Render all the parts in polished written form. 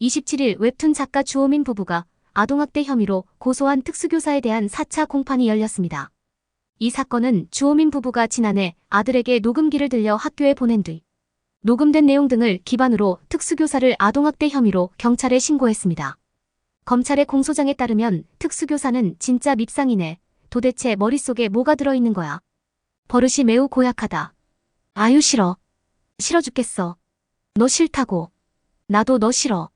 27일 웹툰 작가 주호민 부부가 아동학대 혐의로 고소한 특수교사에 대한 4차 공판이 열렸습니다. 이 사건은 주호민 부부가 지난해 아들에게 녹음기를 들려 학교에 보낸 뒤 녹음된 내용 등을 기반으로 특수교사를 아동학대 혐의로 경찰에 신고했습니다. 검찰의 공소장에 따르면 특수교사는 진짜 밉상이네. 도대체 머릿속에 뭐가 들어있는 거야. 버릇이 매우 고약하다. 아유 싫어. 싫어 죽겠어. 너 싫다고. 나도 너 싫어.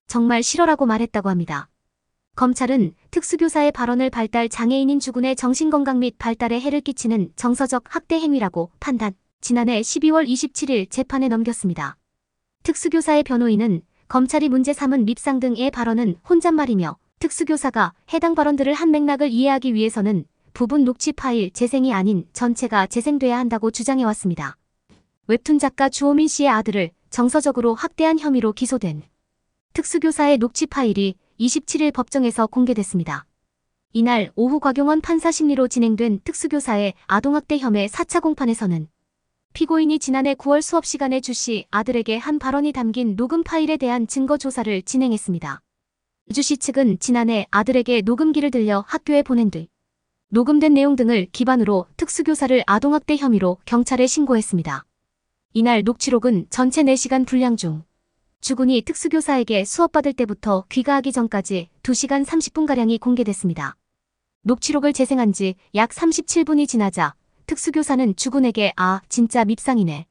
정말 싫어라고 말했다고 합니다. 검찰은 특수교사의 발언을 발달 장애인인 주군의 정신건강 및 발달에 해를 끼치는 정서적 학대 행위라고 판단, 지난해 12월 27일 재판에 넘겼습니다. 특수교사의 변호인은 검찰이 문제 삼은 밉상 등의 발언은 혼잣말이며 특수교사가 해당 발언들을 한 맥락을 이해하기 위해서는 부분 녹취 파일 재생이 아닌 전체가 재생돼야 한다고 주장해왔습니다. 웹툰 작가 주호민 씨의 아들을 정서적으로 학대한 혐의로 기소된 특수교사의 녹취 파일이 27일 법정에서 공개됐습니다. 이날 오후 곽용원 판사 심리로 진행된 특수교사의 아동학대 혐의 4차 공판에서는 피고인이 지난해 9월 수업 시간에 주 씨 아들에게 한 발언이 담긴 녹음 파일에 대한 증거 조사를 진행했습니다. 주 씨 측은 지난해 아들에게 녹음기를 들려 학교에 보낸 뒤 녹음된 내용 등을 기반으로 특수교사를 아동학대 혐의로 경찰에 신고했습니다. 이날 녹취록은 전체 4시간 분량 중 주군이 특수교사에게 수업받을 때부터 귀가하기 전까지 2시간 30분가량이 공개됐습니다. 녹취록을 재생한 지 약 37분이 지나자 특수교사는 주군에게 아, 진짜 밉상이네.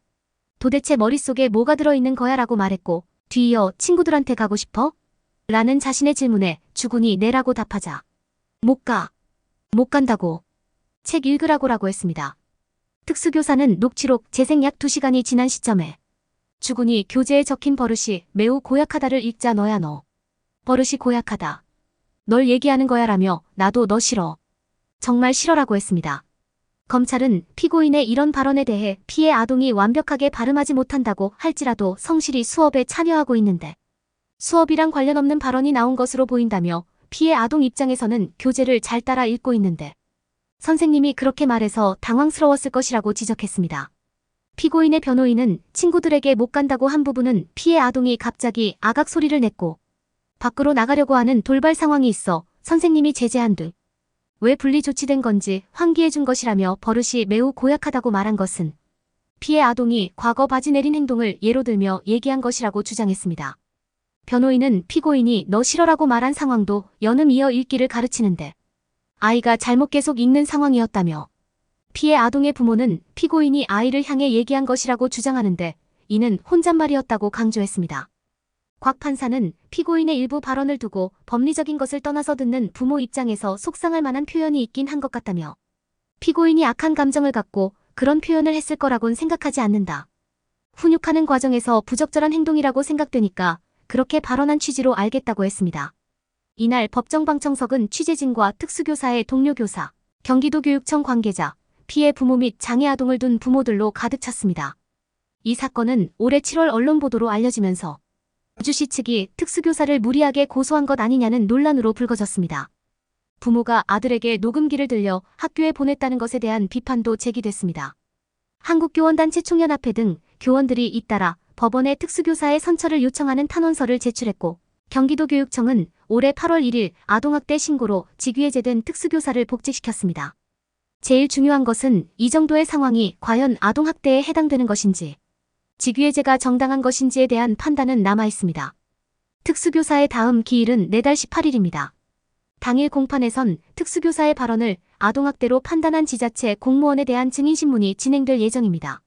도대체 머릿속에 뭐가 들어있는 거야 라고 말했고 뒤이어 친구들한테 가고 싶어? 라는 자신의 질문에 주군이 네라고 답하자 못 가. 못 간다고. 책 읽으라고 라고 했습니다. 특수교사는 녹취록 재생 약 2시간이 지난 시점에 주군이 교재에 적힌 버릇이 매우 고약하다를 읽자 너야 너. 버릇이 고약하다. 널 얘기하는 거야 라며 나도 너 싫어. 정말 싫어라고 했습니다. 검찰은 피고인의 이런 발언에 대해 피해 아동이 완벽하게 발음하지 못한다고 할지라도 성실히 수업에 참여하고 있는데 수업이랑 관련 없는 발언이 나온 것으로 보인다며 피해 아동 입장에서는 교재를 잘 따라 읽고 있는데 선생님이 그렇게 말해서 당황스러웠을 것이라고 지적했습니다. 피고인의 변호인은 친구들에게 못 간다고 한 부분은 피해 아동이 갑자기 아각 소리를 냈고 밖으로 나가려고 하는 돌발 상황이 있어 선생님이 제재한 뒤 왜 분리 조치된 건지 환기해준 것이라며 버릇이 매우 고약하다고 말한 것은 피해 아동이 과거 바지 내린 행동을 예로 들며 얘기한 것이라고 주장했습니다. 변호인은 피고인이 너 싫어라고 말한 상황도 연음 이어 읽기를 가르치는데 아이가 잘못 계속 읽는 상황이었다며 피해 아동의 부모는 피고인이 아이를 향해 얘기한 것이라고 주장하는데 이는 혼잣말이었다고 강조했습니다. 곽 판사는 피고인의 일부 발언을 두고 법리적인 것을 떠나서 듣는 부모 입장에서 속상할 만한 표현이 있긴 한 것 같다며 피고인이 악한 감정을 갖고 그런 표현을 했을 거라곤 생각하지 않는다. 훈육하는 과정에서 부적절한 행동이라고 생각되니까 그렇게 발언한 취지로 알겠다고 했습니다. 이날 법정방청석은 취재진과 특수교사의 동료 교사, 경기도교육청 관계자, 피해 부모 및 장애 아동을 둔 부모들로 가득 찼습니다. 이 사건은 올해 7월 언론 보도로 알려지면서 주 씨 측이 특수교사를 무리하게 고소한 것 아니냐는 논란으로 불거졌습니다. 부모가 아들에게 녹음기를 들려 학교에 보냈다는 것에 대한 비판도 제기됐습니다. 한국교원단체 총연합회 등 교원들이 잇따라 법원에 특수교사의 선처를 요청하는 탄원서를 제출했고 경기도교육청은 올해 8월 1일 아동학대 신고로 직위해제된 특수교사를 복직시켰습니다. 제일 중요한 것은 이 정도의 상황이 과연 아동학대에 해당되는 것인지 직위해제가 정당한 것인지에 대한 판단은 남아있습니다. 특수교사의 다음 기일은 내달 18일입니다. 당일 공판에선 특수교사의 발언을 아동학대로 판단한 지자체 공무원에 대한 증인신문이 진행될 예정입니다.